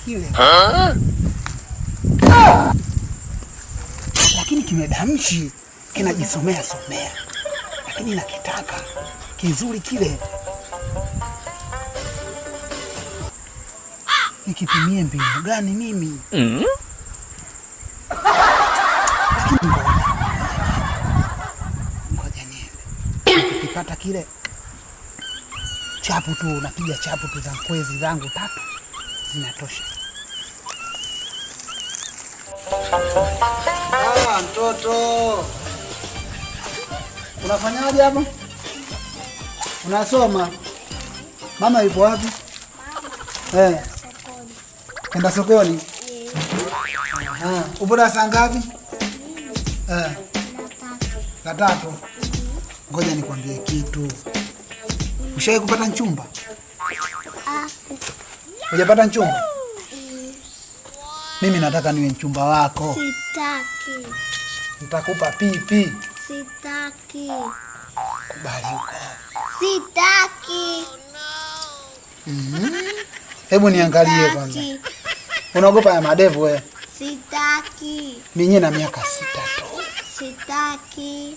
kile. Lakini kimedamshi, kinajisomea somea. Lakini nakitaka kizuri kile. Nikitumie mbinu gani mimi? Lakini ngoja niende. Nikipata kile chapu tu, napiga chapu tu za kwezi zangu 3 zinatosha. Mtoto. Unafanyaje hapa? Unasoma? Mama yupo wapi? Sokoni. Kenda sokoni? Upo darasa ngapi? La 3. Ngoja nikwambie kitu. Ushawahi kupata mchumba? Hujapata mchumba? Mimi nataka niwe mchumba wako. Sitaki. Nitakupa pipi. Sitaki. Kubali huko. Sitaki. Hebu niangalie kwanza. Unaogopa ya madevu wewe? Sitaki. Mimi na miaka 6 tu. Sitaki.